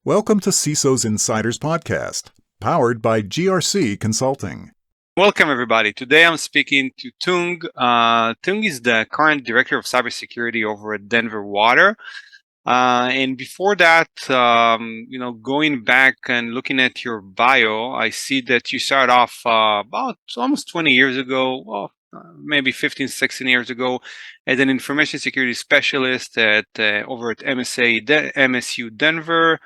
Welcome to CISO Insiders podcast, powered by GRC Consulting. Welcome, everybody. Today I'm speaking to Tung. Tung is the current director of cybersecurity over at Denver Water. And before that, going back and looking at your bio, I see that you started off about almost 20 years ago, maybe 15, 16 years ago, as an information security specialist over at MSU Denver.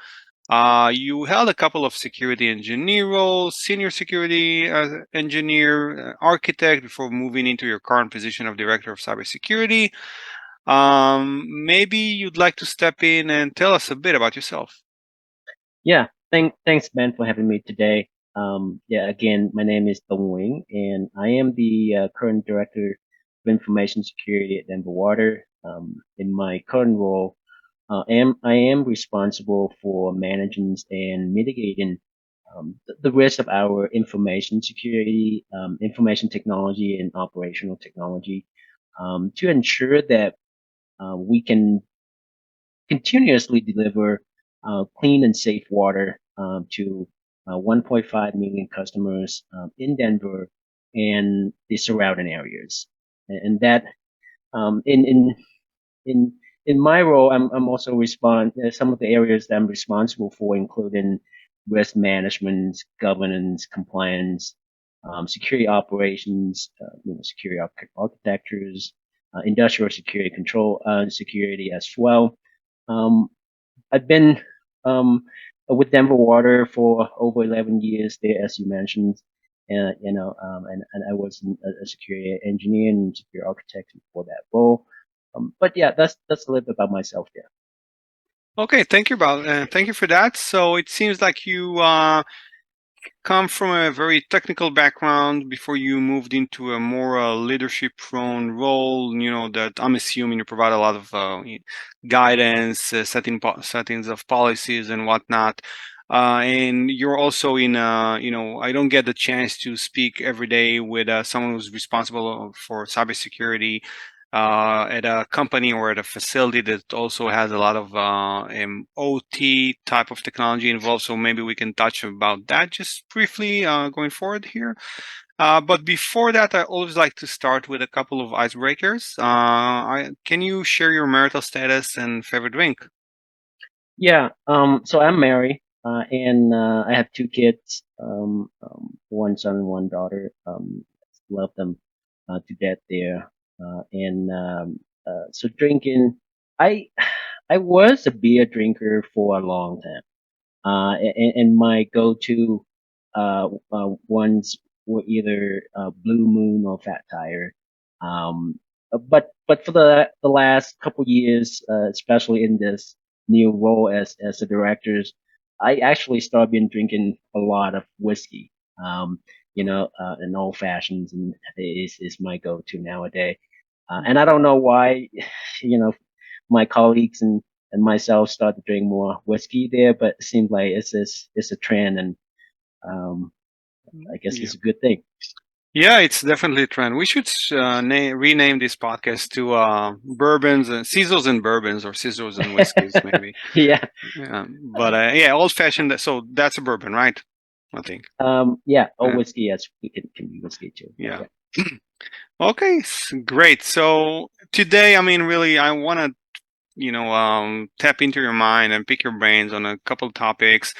You held a couple of security engineer roles, senior security engineer, architect, before moving into your current position of director of cybersecurity. Maybe you'd like to step in and tell us a bit about yourself. Yeah, thanks, Ben, for having me today. Again, my name is Tung Nguyen, and I am the current director of information security at Denver Water. In my current role, I am responsible for managing and mitigating the risk of our information security, information technology, and operational technology to ensure that we can continuously deliver clean and safe water to 1.5 million customers in Denver and the surrounding areas. And that in in my role, I'm also some of the areas that I'm responsible for, including risk management, governance, compliance, security operations, security architectures, industrial security control, security as well. Um, I've been with Denver Water for over 11 years there, as you mentioned, and I was a security engineer and security architect for that role. But yeah, that's a little bit about myself there. Okay, thank you, thank you for that. So it seems like you come from a very technical background before you moved into a more leadership-prone role. That I'm assuming you provide a lot of guidance, settings of policies and whatnot. And you're also in, I don't get the chance to speak every day with someone who's responsible for cybersecurity at a company or at a facility that also has a lot of OT type of technology involved. So maybe we can touch about that just briefly going forward here. But before that, I always like to start with a couple of icebreakers. Can you share your marital status and favorite drink? Yeah, so I'm married, and I have two kids, one son and one daughter. Love them to death there. So drinking, I I was a beer drinker for a long time. And my go-to ones were either Blue Moon or Fat Tire. But for the last couple years, especially in this new role as a director, I actually started been drinking a lot of whiskey. And old fashions and is my go-to nowadays. And I don't know why, my colleagues and myself start to drink more whiskey there, but it seems like it's a trend, and I guess Yeah. it's a good thing. Yeah, it's definitely a trend. We should rename this podcast to bourbons, CISOs and bourbons, or CISOs and whiskeys, maybe. Yeah. But yeah, old fashioned. So that's a bourbon, right? I think. Yeah. Oh, whiskey. Yes, we can be whiskey too. Yeah. Okay, great. So today, I mean, really, I want to, tap into your mind and pick your brains on a couple of topics.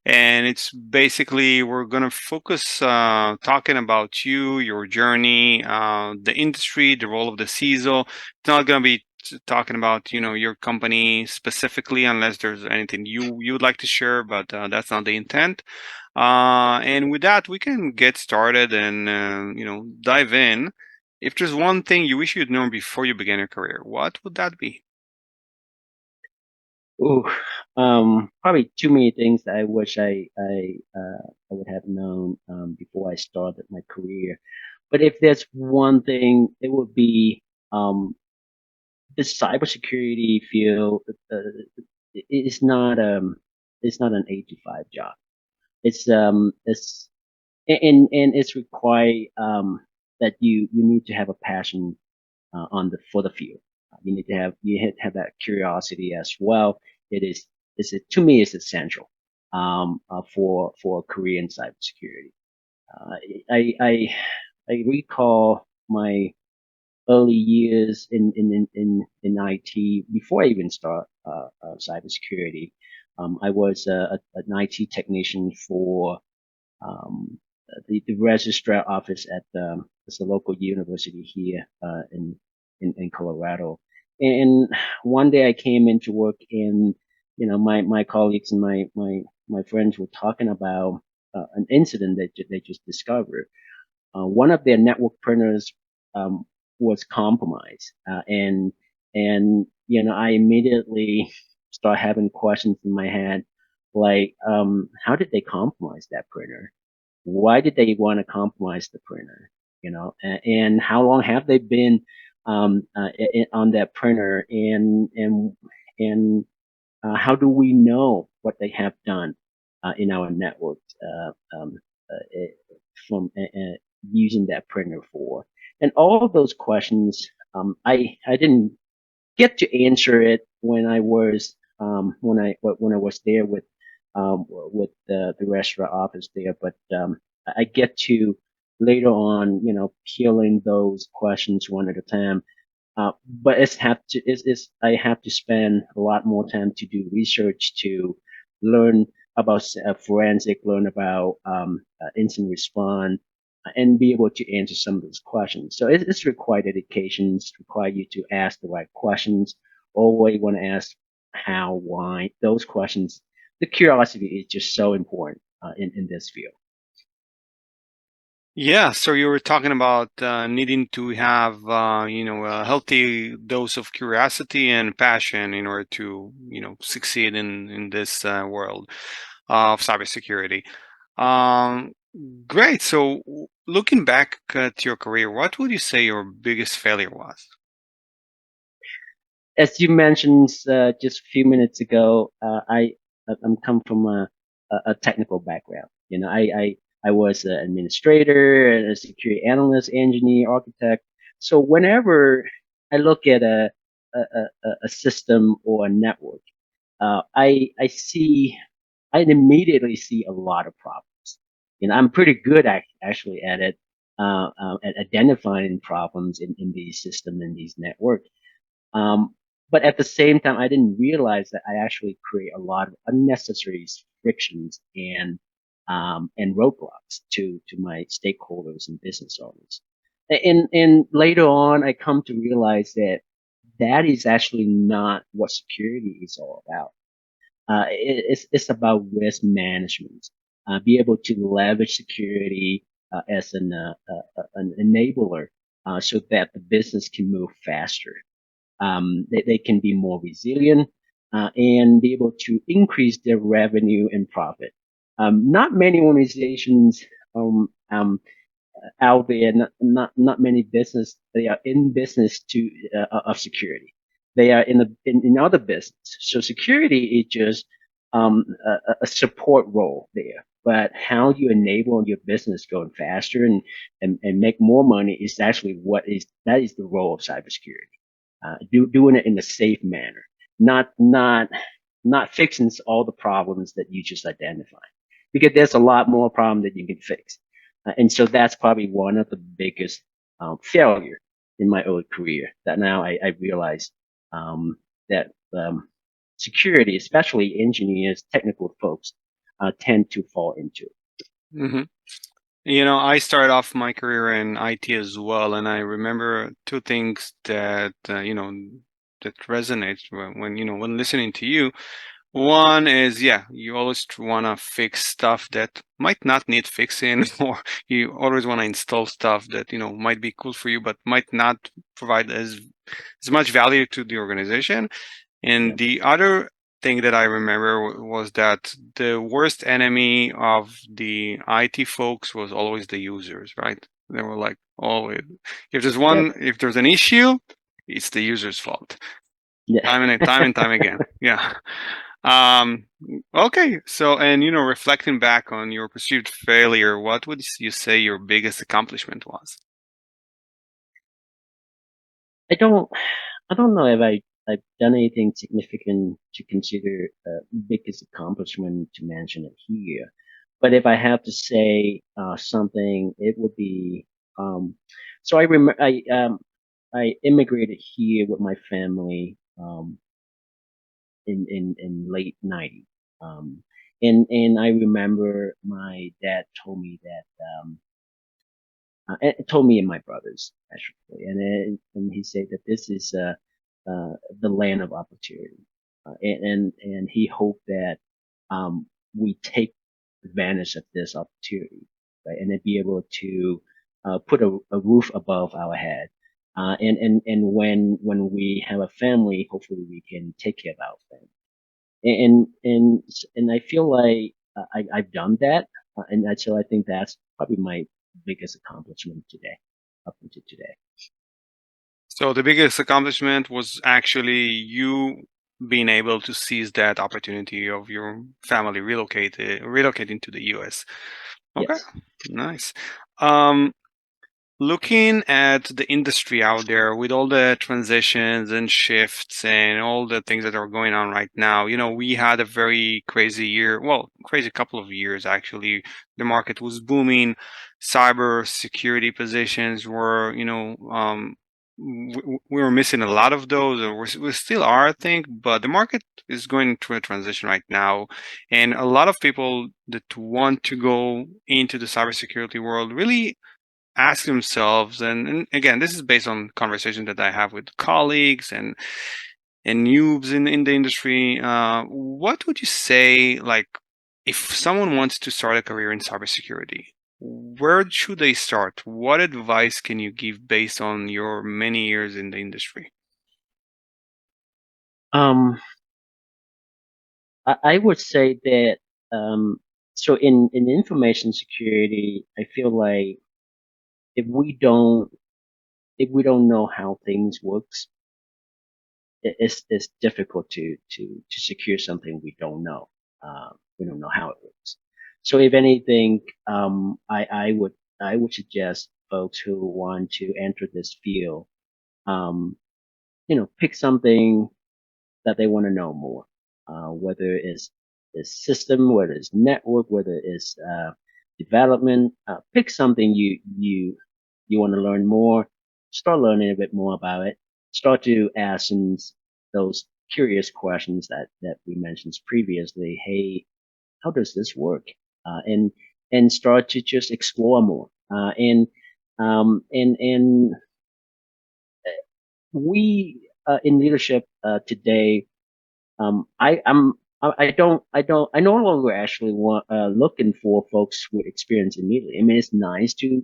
And it's basically, we're going to focus talking about you, your journey, the industry, the role of the CISO. It's not going to be talking about, your company specifically, unless there's anything you would like to share, but that's not the intent. And with that, we can get started and, dive in. If there's one thing you wish you'd known before you began your career, what would that be? Ooh, probably too many things that I wish I would have known before I started my career. But if there's one thing, it would be the cybersecurity field. It's not it's not an 8 to 5 job. It's and it's required that you need to have a passion for the field. You have to have that curiosity as well. to me is essential for a career in cybersecurity. I recall my early years in IT before I even start cybersecurity. I was an IT technician for the registrar office at it's a local university here in Colorado. And one day I came into work, and my colleagues and my friends were talking about an incident that they just discovered. One of their network printers was compromised, and I immediately start having questions in my head, like, how did they compromise that printer? Why did they want to compromise the printer? And how long have they been on that printer? And how do we know what they have done in our network from using that printer for? And all of those questions, I didn't get to answer it when I was there with the restaurant office there, but I get to later on, peeling those questions one at a time. But I have to spend a lot more time to do research, to learn about forensic, learn about incident response, and be able to answer some of those questions. So it's required dedication. It's required you to ask the right questions. Always want to ask how, why, those questions. The curiosity is just so important in this field. Yeah, so you were talking about needing to have a healthy dose of curiosity and passion in order to succeed in this world of cybersecurity. Um, Great. So looking back at your career, what would you say your biggest failure was? As you mentioned just a few minutes ago, I'm come from a technical background. I was an administrator, a security analyst, engineer, architect. So whenever I look at a system or a network, I immediately see a lot of problems. I'm pretty good actually at it, at identifying problems in these systems and these networks. Um, but at the same time, I didn't realize that I actually create a lot of unnecessary frictions and roadblocks to my stakeholders and business owners. And later on, I come to realize that is actually not what security is all about. It's about risk management. Be able to leverage security as an enabler so that the business can move faster. They can be more resilient and be able to increase their revenue and profit. Not many organizations out there, not many business, they are in business of security. They are in other business. So security is just a support role there. But how you enable your business going faster and make more money is actually that is the role of cybersecurity. Doing it in a safe manner, not fixing all the problems that you just identified, because there's a lot more problem that you can fix. And so that's probably one of the biggest failure in my early career that now I realize that security, especially engineers, technical folks, tend to fall into. Mm-hmm. I started off my career in IT as well, and I remember two things that that resonates when listening to you. One is, you always want to fix stuff that might not need fixing, or you always want to install stuff that might be cool for you, but might not provide as much value to the organization. And the other thing that I remember was that the worst enemy of the IT folks was always the users, right? They were like, always, if there's an issue, it's the user's fault. Yeah. Time and time again. Yeah. Okay. So, and reflecting back on your perceived failure, what would you say your biggest accomplishment was? I don't know if I've done anything significant to consider biggest accomplishment to mention it here. But if I have to say something, it would be so I remember I immigrated here with my family in late '90s. And I remember my dad told me that it told me and my brothers actually, and he said that this is the land of opportunity, and he hoped that we take advantage of this opportunity, right, and then be able to put a roof above our head. And when we have a family, hopefully we can take care of our family. And I feel like I've done that, so I think that's probably my biggest accomplishment today, up until today. So the biggest accomplishment was actually you being able to seize that opportunity of your family relocating to the US. Okay, Yes. nice. Looking at the industry out there with all the transitions and shifts and all the things that are going on right now, we had a very crazy year. Well, crazy couple of years actually. The market was booming. Cybersecurity positions were, we were missing a lot of those, or we still are, I think. But the market is going through a transition right now, and a lot of people that want to go into the cybersecurity world really ask themselves, and again, this is based on conversations that I have with colleagues and noobs in the industry. What would you say, like, if someone wants to start a career in cybersecurity, where should they start? What advice can you give based on your many years in the industry? I would say that so in information security, I feel like if we don't know how things works, it's difficult to secure something we don't know. We don't know how it works. So if anything, I would suggest folks who want to enter this field, um, pick something that they want to know more, whether it's system, whether it's network, whether it's development. Pick something you want to learn more. Start learning a bit more about it. Start to ask those curious questions that we mentioned previously. Hey, how does this work? And start to just explore more. And we in leadership today, I no longer actually want looking for folks with experience immediately. I mean, it's nice to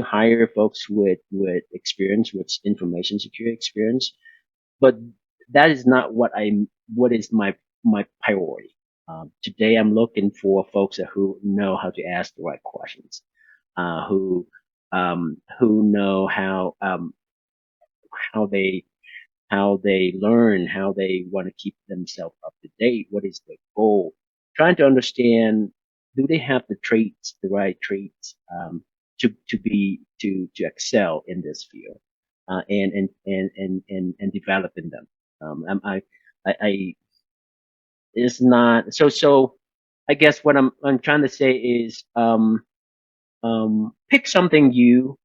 hire folks with experience, with information security experience, but that is not what is my priority. Today, I'm looking for folks who know how to ask the right questions, who know how they learn, how they want to keep themselves up to date, what is their goal, trying to understand, do they have the right traits, to excel in this field, and developing them. I it's not so. I guess what I'm trying to say is, pick something you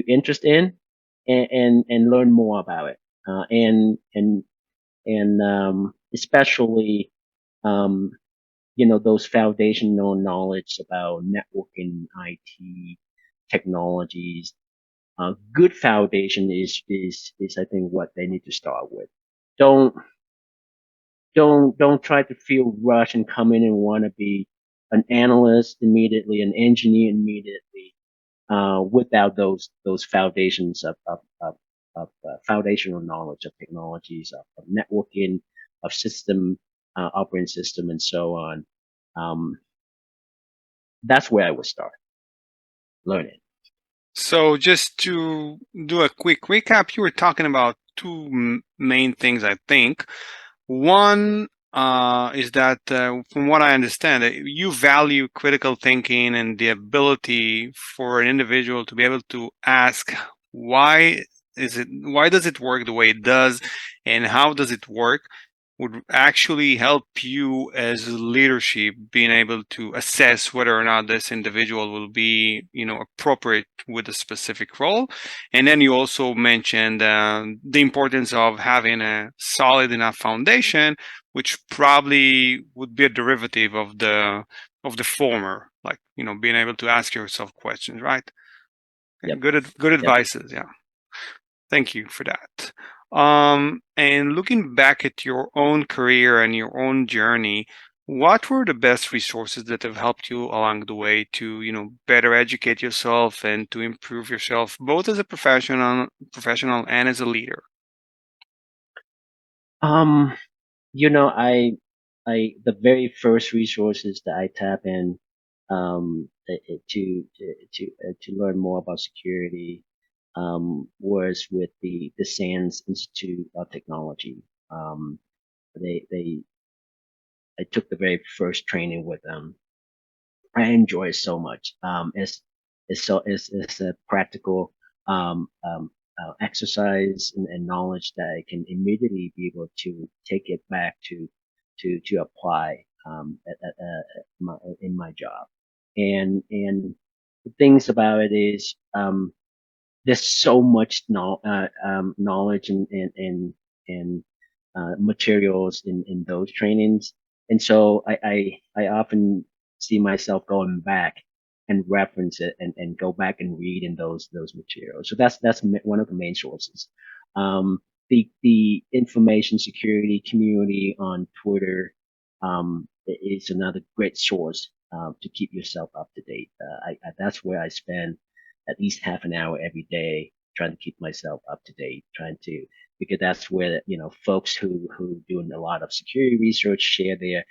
interest in, and learn more about it, and especially um, those foundational knowledge about networking, IT technologies. Good foundation is I think what they need to start with. Don't don't try to feel rushed and come in and want to be an analyst immediately, an engineer immediately, without those foundations of foundational knowledge of technologies, of networking, of system, operating system, and so on. Um, that's where I would start learning. So just to do a quick recap, you were talking about two main things, I think. One is that, from what I understand, you value critical thinking and the ability for an individual to be able to ask why why does it work the way it does, and how does it work, would actually help you as leadership being able to assess whether or not this individual will be, appropriate with a specific role. And then you also mentioned the importance of having a solid enough foundation, which probably would be a derivative of the former, like being able to ask yourself questions, right? Okay, Yep. good Yep. advices, yeah. Thank you for that. And looking back at your own career and your own journey, what were the best resources that have helped you along the way to, better educate yourself and to improve yourself, both as a professional and as a leader? Um, the very first resources that I tap in, to learn more about security, was with the SANS Institute of Technology. They I took the very first training with them. I enjoy it so much. It's a practical um, um, exercise and knowledge that I can immediately be able to take it back to apply in my job. And the things about it is there's so much knowledge and materials in those trainings. And so I often see myself going back and reference it and go back and read in those materials. So that's one of the main sources. Um, the information security community on Twitter, is another great source, to keep yourself up to date. That's where I spend at least half an hour every day trying to keep myself up to date, because that's where, folks who doing a lot of security research share their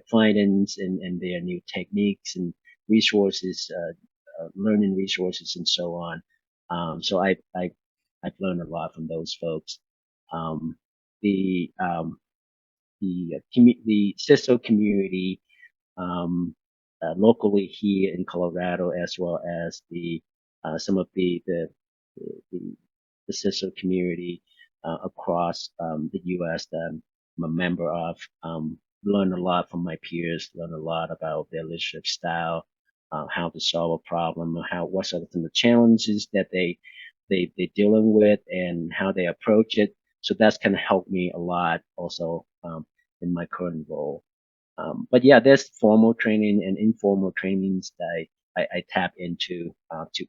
findings and their new techniques and resources, learning resources and so on. So I've learned a lot from those folks. Um, the the CISO community, um, locally here in Colorado, as well as some of the, the CISO community across the U.S. that I'm a member of. Learn a lot from my peers. Learn a lot about their leadership style, how to solve a problem, what are some of the challenges that they're dealing with, and how they approach it. So that's kind of helped me a lot also in my current role. But yeah, there's formal training and informal trainings that I tap into to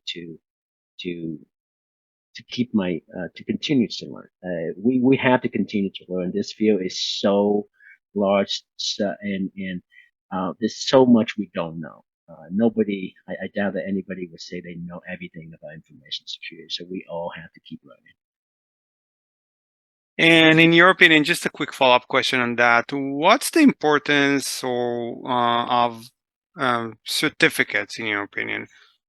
to keep to continue to learn. We have to continue to learn. This field is so large, and there's so much we don't know. I doubt that anybody would say they know everything about information security. So we all have to keep learning. And in your opinion, just a quick follow-up question on that. What's the importance of certificates in your opinion?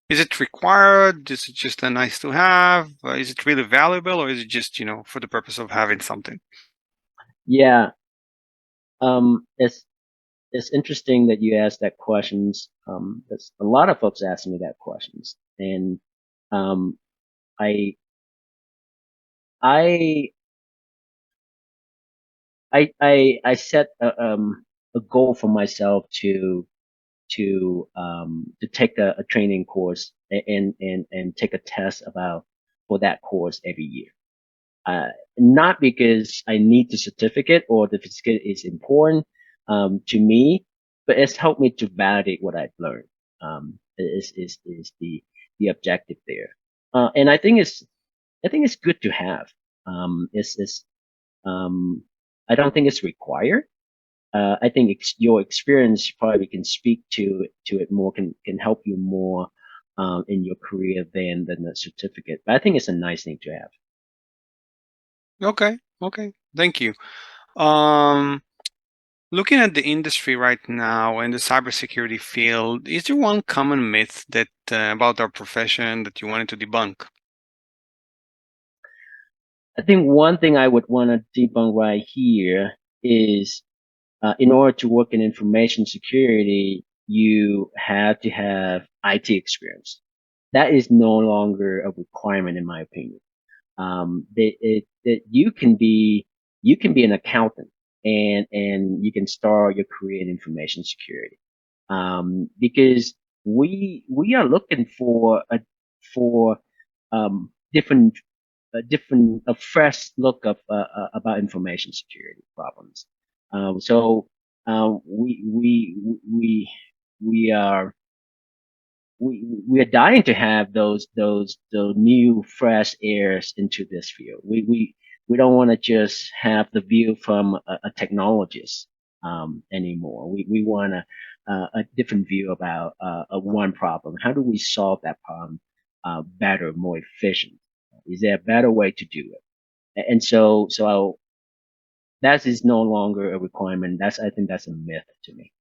Is it required? Is it just a nice to have? Is it really valuable, or is it just, for the purpose of having something? Yeah. It's interesting that you asked that questions. There's a lot of folks asking me that questions, and um, I I I set a goal for myself to take a training course and take a test for that course every year. Not because I need the certificate or the certificate is important to me, but it's helped me to validate what I've learned. Is the objective there, and I think it's good to have. It's I don't think it's required. I think your experience probably can speak to it more, can help you more in your career than the certificate. But I think it's a nice thing to have. Okay, thank you. Um, Looking at the industry right now in the cybersecurity field, is there one common myth that about our profession that you wanted to debunk? I think one thing I would want to debunk right here is, in order to work in information security, you have to have IT experience. that is no longer a requirement, in my opinion. That you can be an accountant and you can start your career in information security. Because we are looking for different a fresh look of about information security problems. So we are we are dying to have those new fresh airs into this field. We don't want to just have the view from a technologist anymore. We want a different view about a one problem. How do we solve that problem better, more efficient? Is there a better way to do it? And so that is no longer a requirement. I think that's a myth to me.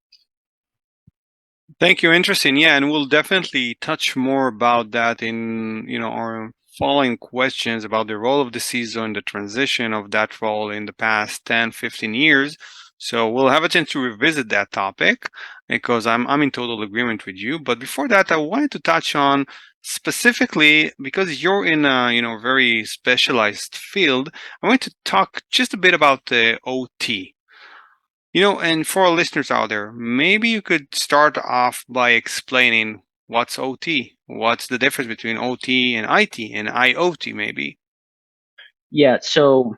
Thank you. Interesting. Yeah, and we'll definitely touch more about that in our following questions about the role of the CISO and the transition of that role in the past 10, 15 years. So we'll have a chance to revisit that topic because I'm in total agreement with you. But before that, I wanted to touch on specifically because you're in a very specialized field. I want to talk just a bit about the OT. And for our listeners out there, maybe you could start off by explaining what's OT. What's the difference between OT and IT and IoT, maybe? Yeah. So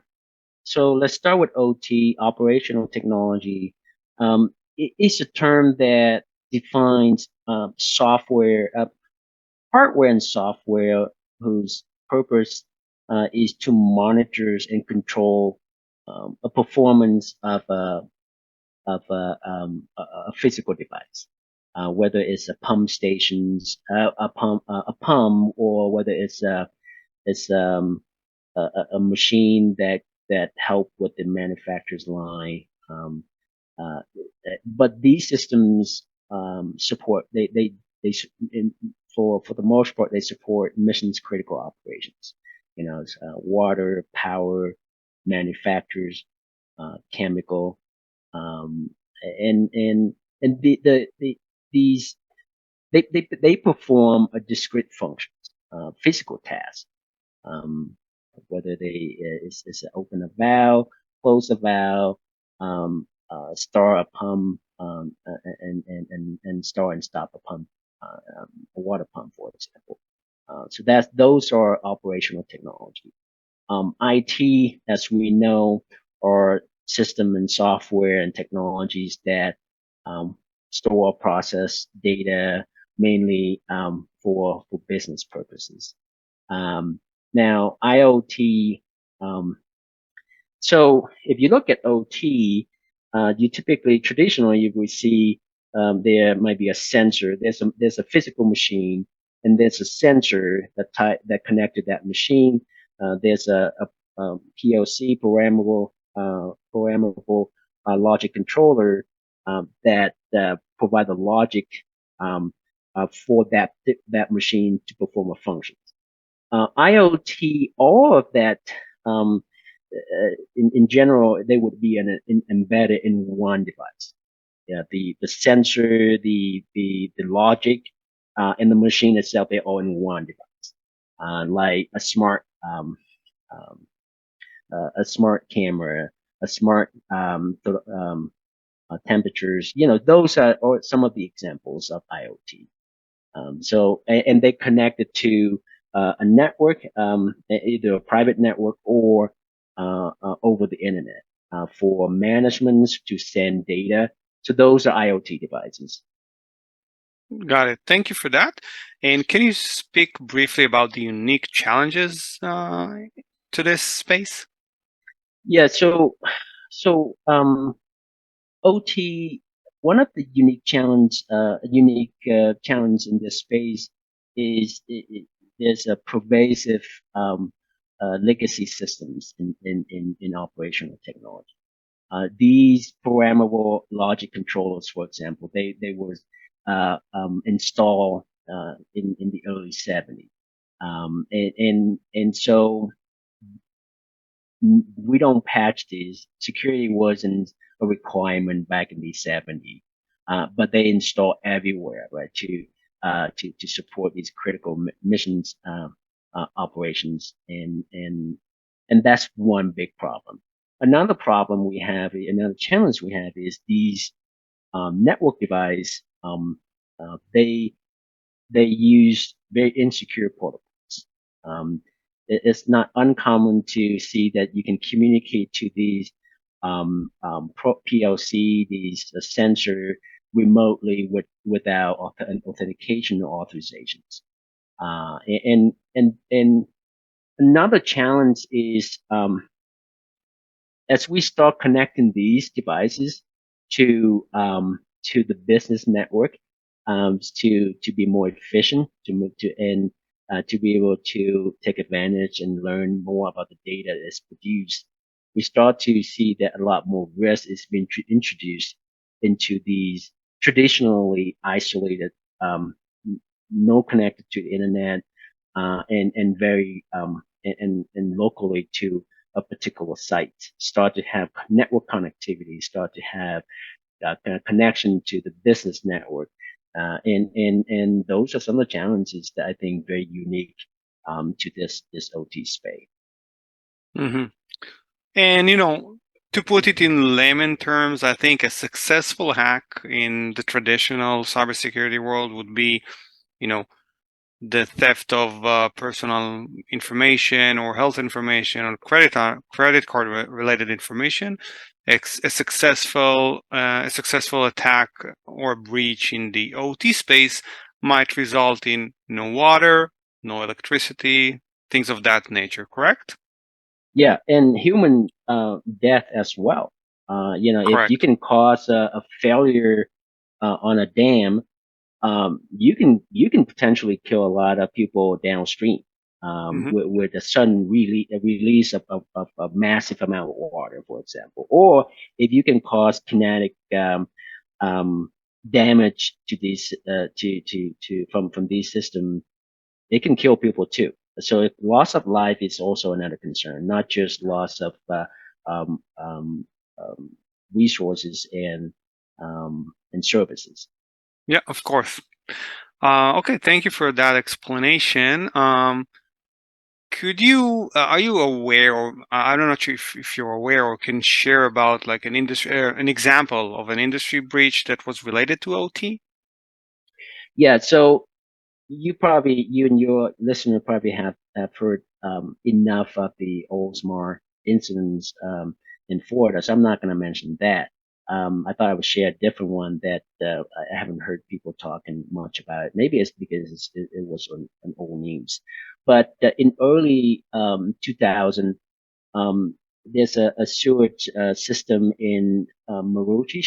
let's start with OT, operational technology. It's a term that defines software, hardware and software whose purpose is to monitor and control a performance of a physical device, whether it's a pump stations, a pump, or whether it's a machine that help with the manufacturer's line. Uh, but these systems support they for the most part they support missions critical operations. It's, water, power, manufacturers, chemical, um, and these they perform a discrete functions, physical tasks. Um, whether is open a valve, close a valve, start a pump, and start and stop a pump, a water pump, for example. So those are operational technology. IT, as we know, are system and software and technologies that store, process data mainly for business purposes. Now, IoT, so if you look at OT, you traditionally, you would see there might be a sensor. There's a physical machine, and there's a sensor that connected that machine. There's a PLC, programmable logic controller that provide the logic for that machine to perform a function. IoT, all of that, in general, they would be embedded in one device. Yeah, the sensor, the logic, and the machine itself, they're all in one device. Like a smart camera, a smart temperatures. Those are some of the examples of IoT. And they connected to a network, either a private network or over the internet for management to send data. So those are IoT devices. Got it. Thank you for that. And can you speak briefly about the unique challenges to this space? Yeah. So OT, one of the unique challenge in this space is there's a pervasive legacy systems in operational technology. These programmable logic controllers, for example, they were installed in the early 70s, and so we don't patch these. Security wasn't a requirement back in the 70s, but they install everywhere, right? To to support these critical missions operations, and that's one big problem. Another challenge we have is these network device. They use very insecure protocols. Um, it's not uncommon to see that you can communicate to these PLC, these sensor remotely without authentication or authorizations. And another challenge is as we start connecting these devices to the business network, to be more efficient, to be able to take advantage and learn more about the data that's produced, we start to see that a lot more risk is being introduced into these traditionally isolated, no connected to the internet, and very and locally to a particular site. Start to have network connectivity. Start to have connection to the business network. And those are some of the challenges that I think very unique to this OT space. Mm-hmm. And to put it in layman terms, I think a successful hack in the traditional cybersecurity world would be, the theft of personal information or health information or credit card related information. A successful attack or breach in the OT space might result in no water, no electricity, things of that nature. Correct? Yeah, and human death as well. If you Correct. can cause a failure on a dam, you can potentially kill a lot of people downstream Mm-hmm. with a sudden release of a massive amount of water, for example. Or if you can cause kinetic damage to these from these systems, it can kill people too. So loss of life is also another concern, not just loss of um, um, um, resources and services. Yeah, of course. Okay, thank you for that explanation. Are you aware, or I'm not sure if you're aware or can share about like an example of an industry breach that was related to OT? Yeah, so you and your listener probably have heard enough of the Oldsmar incidents in Florida, so I'm not going to mention that. I thought I would share a different one that I haven't heard people talking much about. Maybe it's because it was on old news. But in early 2000, there's a sewage system in Maroochy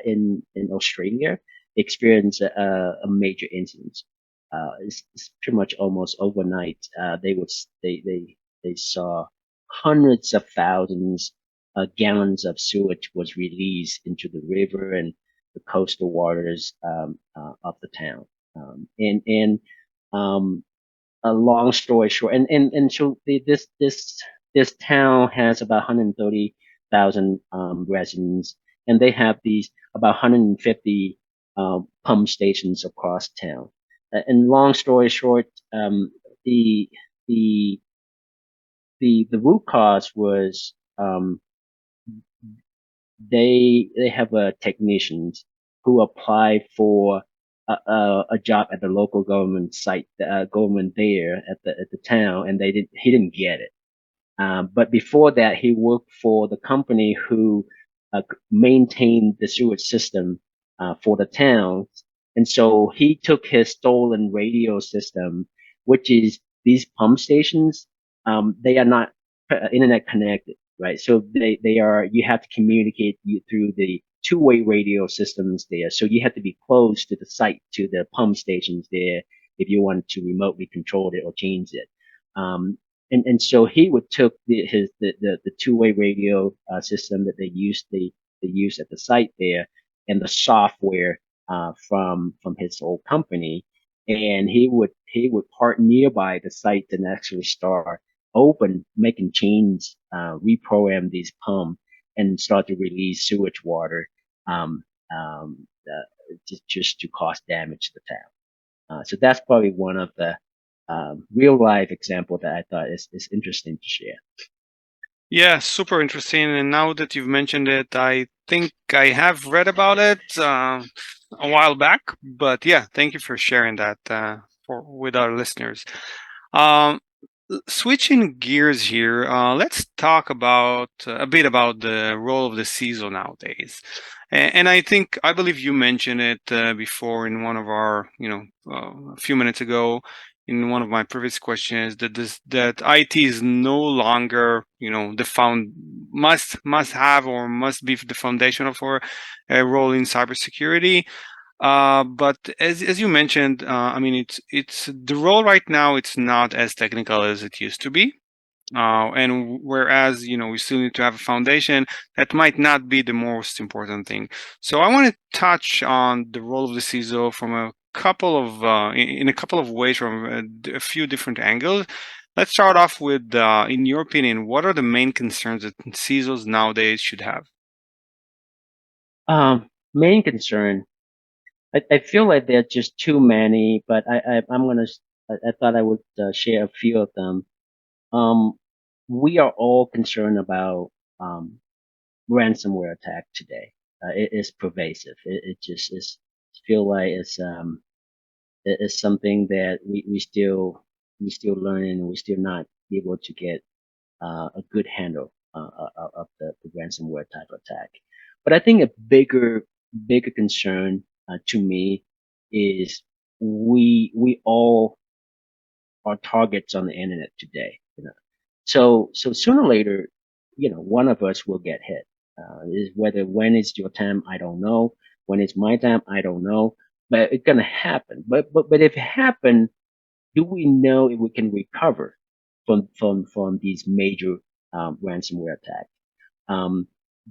in Australia experienced a major incident. It's pretty much almost overnight. They saw hundreds of thousands gallons of sewage was released into the river and the coastal waters of the town. And a long story short, and so this town has about 130,000 residents, and they have these about 150 pump stations across town. And long story short, the the the root cause was they have technicians who apply for a job at the local government site, government there at the town, and he didn't get it. But before that, he worked for the company who maintained the sewage system for the town. And so he took his stolen radio system, which is these pump stations. They are not internet connected, right? So you have to communicate through the two-way radio systems there. So you have to be close to the site, to the pump stations there, if you want to remotely control it or change it. And so he would took the two-way radio system that they used at the site there, and the software from his old company, and he would park nearby the site and actually start making change, reprogram these pump and start to release sewage water, um, just to cause damage to the town. So that's probably one of the real life example that I thought is interesting to share. Yeah, super interesting. And now that you've mentioned it, I think I have read about it a while back. But yeah, thank you for sharing that with our listeners. Um, Switching gears here, let's talk about a bit about the role of the CISO nowadays. And I believe you mentioned it before in one of our, a few minutes ago, in one of my previous questions, that IT is no longer, the must have or must be the foundation of our role in cybersecurity. But as you mentioned, I mean, it's the role right now. It's not as technical as it used to be. And whereas we still need to have a foundation, that might not be the most important thing. So I want to touch on the role of the CISO from a couple of in a couple of ways, from a few different angles. Let's start off with, in your opinion, what are the main concerns that CISOs nowadays should have? Main concern, I feel like there are just too many, but I thought I would share a few of them. Um, we are all concerned about um, ransomware attack today. It is pervasive. It just is feel like it is something that we still learning and we still not able to get a good handle of the ransomware type attack. But I think a bigger concern to me is we all are targets on the internet today. So sooner or later, one of us will get hit. Is whether when it's your time, I don't know. When it's my time, I don't know. But it's gonna happen. But if it happen, do we know if we can recover from these major ransomware attacks? Um,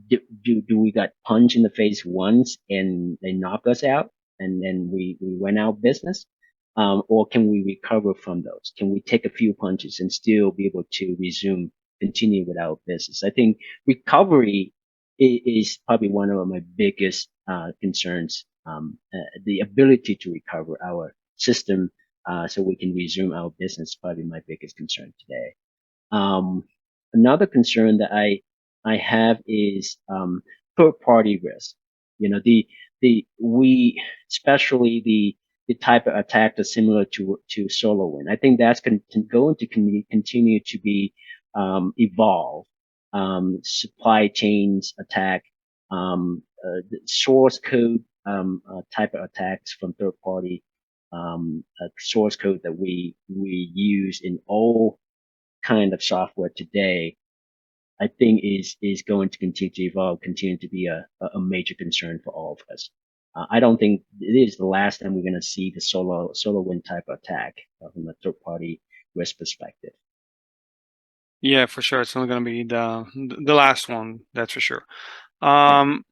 do we got punched in the face once and they knock us out and then we went out of business? Or can we recover from those? Can we take a few punches and still be able to continue with our business? I think recovery is probably one of my biggest concerns. The ability to recover our system so we can resume our business, probably my biggest concern today. Um, Another concern that I have is third party risk. You know, we especially the type of attack that's similar to SolarWinds. I think that's going to continue to be evolve. Supply chains attack, the source code type of attacks from third party source code that we use in all kind of software today, I think is going to continue to evolve, continue to be a major concern for all of us. I don't think it is the last time we're going to see the SolarWinds type of attack from a third party risk perspective. Yeah, for sure. It's not going to be the last one. That's for sure. Um,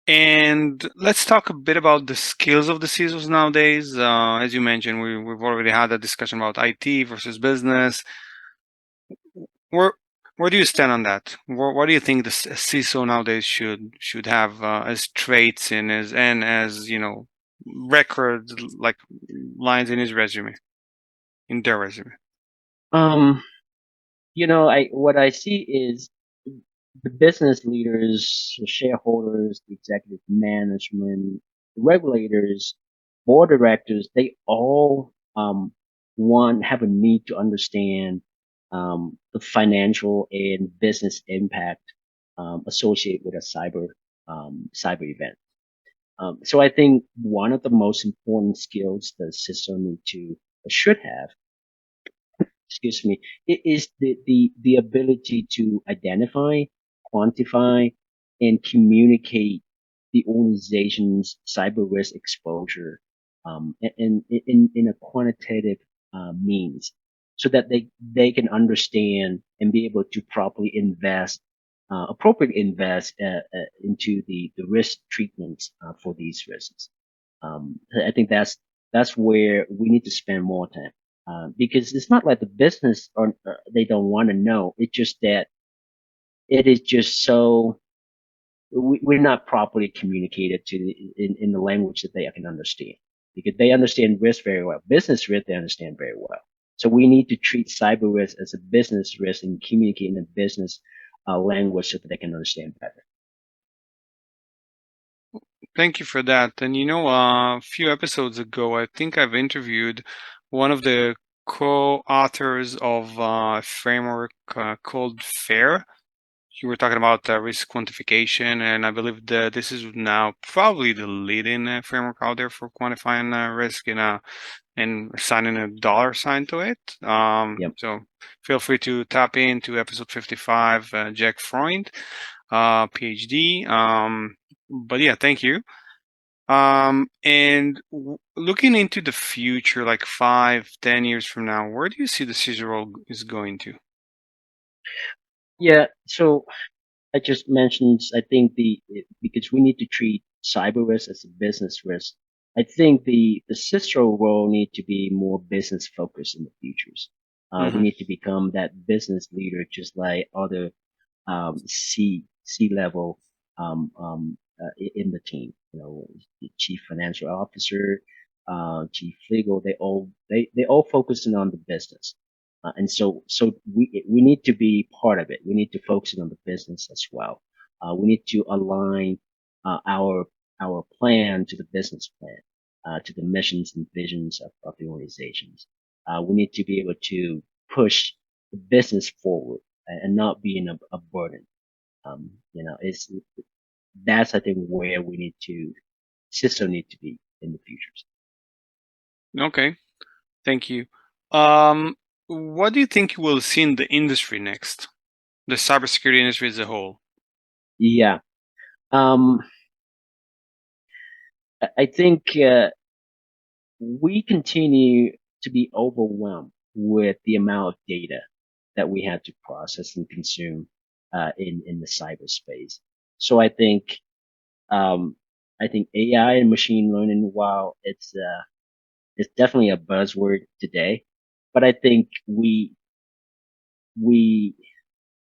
And let's talk a bit about the skills of the CISOs nowadays. As you mentioned, we've already had a discussion about IT versus business. Where where do you stand on that? What do you think the CISO nowadays should have as traits in his and as records, like lines in his resume, in their resume? Um, what I see is the business leaders, the shareholders, the executive management, regulators, board directors, they all have a need to understand the financial and business impact associated with a cyber event. So I think one of the most important skills the system should have, excuse me, it is the ability to identify, quantify, and communicate the organization's cyber risk exposure in a quantitative means so that they can understand and be able to properly appropriately invest into the risk treatments for these risks. I think that's where we need to spend more time. Because it's not like the business or they don't want to know. It's just that it is just so we're not properly communicated in the language that they can understand. because they understand risk very well. Business risk, they understand very well. So we need to treat cyber risk as a business risk and communicate in a business language so that they can understand better. Thank you for that. And a few episodes ago, I think I've interviewed one of the co-authors of a framework called FAIR. You were talking about risk quantification, and I believe that this is now probably the leading framework out there for quantifying risk and assigning a dollar sign to it. Yep. So feel free to tap into episode 55, Jack Freund, PhD. But yeah, thank you. And looking into the future, like 5-10 years from now, where do you see the CISO role is going to? Yeah. So I just mentioned, I think because we need to treat cyber risk as a business risk, I think the CISO role need to be more business focused in the futures. We need to become that business leader, just like other C level in the team. The chief financial officer, chief legal, they all focusing on the business. And so we need to be part of it. We need to focus on the business as well. We need to align our plan to the business plan, to the missions and visions of the organizations. We need to be able to push the business forward and not being a burden. That's I think where CISO need to be in the futures. Okay, thank you. What do you think you will see in the industry next? The cybersecurity industry as a whole? Yeah. I think we continue to be overwhelmed with the amount of data that we have to process and consume in the cyberspace. So I think AI and machine learning, while it's definitely a buzzword today, but I think we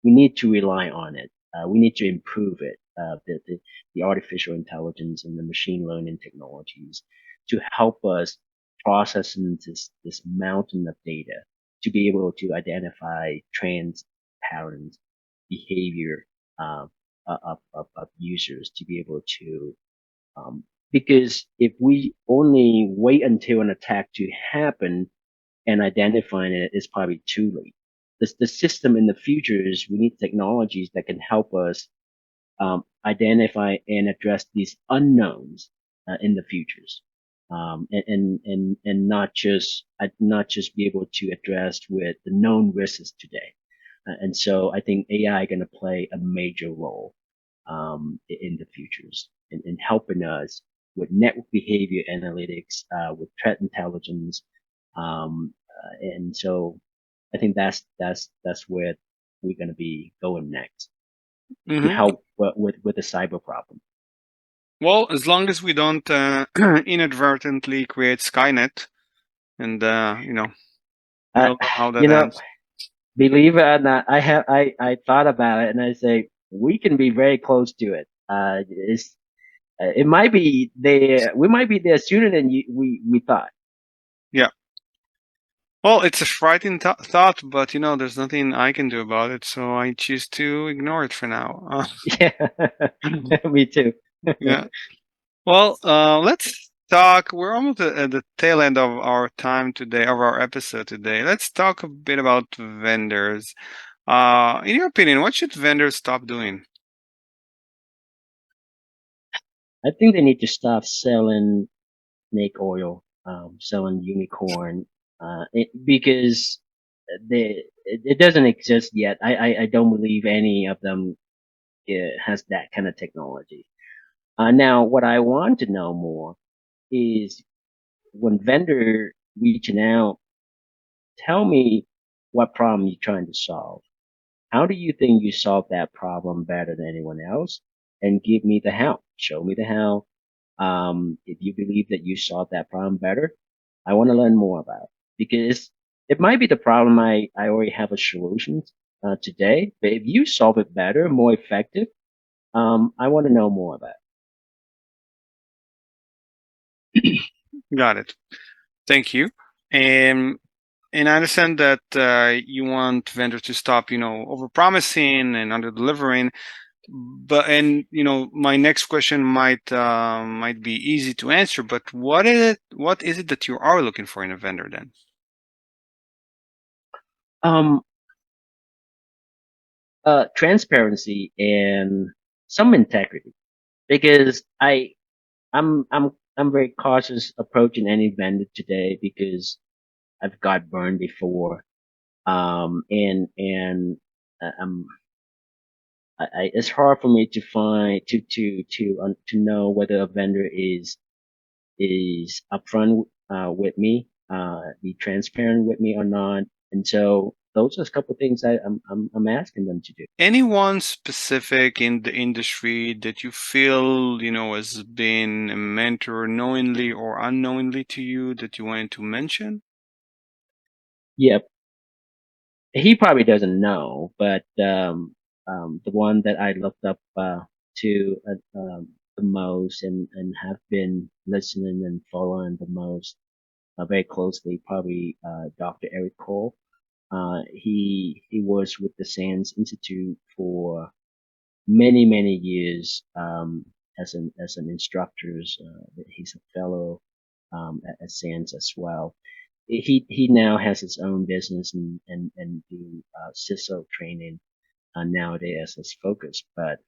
need to rely on it. We need to improve it. The artificial intelligence and the machine learning technologies to help us processing this mountain of data to be able to identify trends, patterns, behavior of users, to be able to because if we only wait until an attack to happen and identifying it, is probably too late. The system in the future is we need technologies that can help us identify and address these unknowns in the futures, and not just be able to address with the known risks today. And so I think AI is going to play a major role in the futures in helping us with network behavior analytics, with threat intelligence, and so I think that's where we're going to be going next to help with the cyber problem. Well, as long as we don't inadvertently create Skynet, and we'll how that ends. Believe it or not, I thought about it and I say we can be very close to it. It might be there. We might be there sooner than we thought. Yeah. Well, it's a frightening thought, but there's nothing I can do about it, so I choose to ignore it for now. Yeah, me too. Yeah. Well, let's talk. We're almost at the tail end of our time today, of our episode today. Let's talk a bit about vendors. In your opinion, what should vendors stop doing? I think they need to stop selling snake oil, selling unicorn, because it doesn't exist yet. I don't believe any of them has that kind of technology. Now, what I want to know more is when vendor reaching out, tell me what problem you're trying to solve. How do you think you solve that problem better than anyone else? And give me the how. Show me the how. If you believe that you solved that problem better, I want to learn more about it, because it might be the problem I already have a solution today, but if you solve it better, more effective, I want to know more about it. Got it. Thank you. And I understand that you want vendors to stop, over-promising and under-delivering. My next question might be easy to answer, but what is it that you are looking for in a vendor then? Transparency and some integrity, because I'm very cautious approaching any vendor today because I've got burned before. And it's hard for me to find to know whether a vendor is upfront with me, be transparent with me or not. And so those are a couple of things I'm asking them to do. Anyone specific in the industry that you feel, has been a mentor knowingly or unknowingly to you that you wanted to mention? Yep. He probably doesn't know, but the one that I looked up to the most and have been listening and following the most very closely, probably Dr. Eric Cole. He was with the SANS Institute for many years as an instructor. He's a fellow at SANS as well. He now has his own business and do CISO training nowadays as his focus. But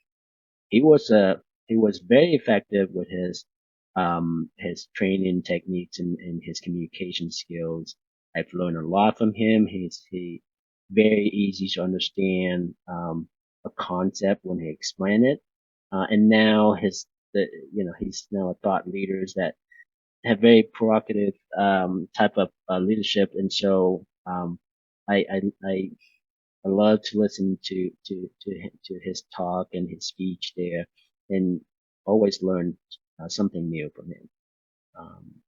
he was very effective with his training techniques and his communication skills. I've learned a lot from him. He very easy to understand a concept when he explained it. And now he's now a thought leaders that have very provocative type of leadership, and so I love to listen to his talk and his speech there, and always learn something new from him. Um,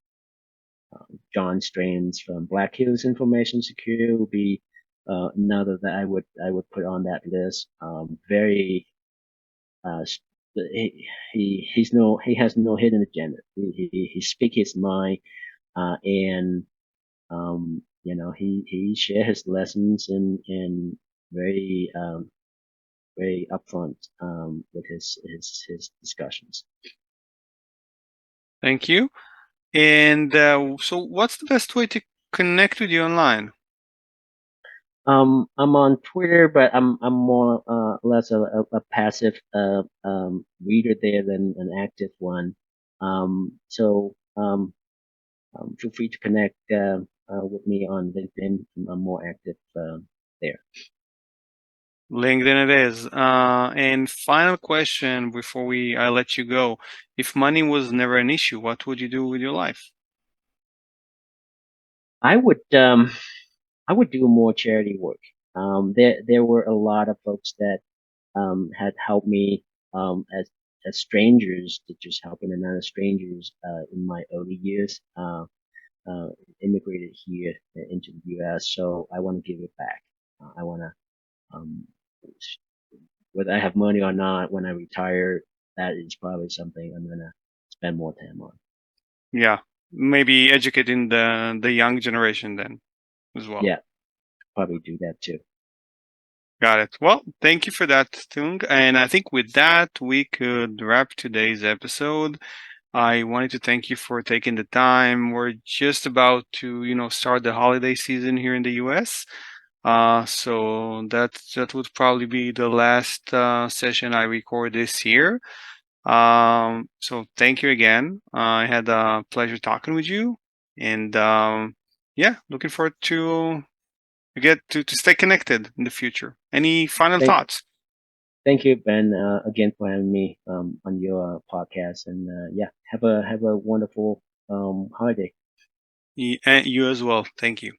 John Strains from Black Hills Information Security will be another that I would put on that list. Very he has no hidden agenda. He speak his mind, and he share his lessons and very very upfront with his discussions. Thank you. And so what's the best way to connect with you online? I'm on Twitter, but I'm more less a passive reader there than an active one. So feel free to connect with me on LinkedIn. I'm more active there. LinkedIn it is. And final question before I let you go. If money was never an issue, what would you do with your life? I would do more charity work. There were a lot of folks that had helped me as strangers, to just helping another strangers in my early years. Immigrated here into the U.S., so I want to give it back. I want to, um, whether I have money or not, when I retire, that is probably something I'm gonna spend more time on. Yeah, maybe educating the young generation then as well. Yeah, probably do that too. Got it. Well, thank you for that, Tung. And I think with that, we could wrap today's episode. I wanted to thank you for taking the time. We're just about to, start the holiday season here in the US. So that would probably be the last session I record this year. So thank you again. I had a pleasure talking with you, and yeah, looking forward to stay connected in the future. Any final thoughts? Thank you, Ben, again for having me on your podcast, and yeah, have a wonderful holiday. And you as well. Thank you.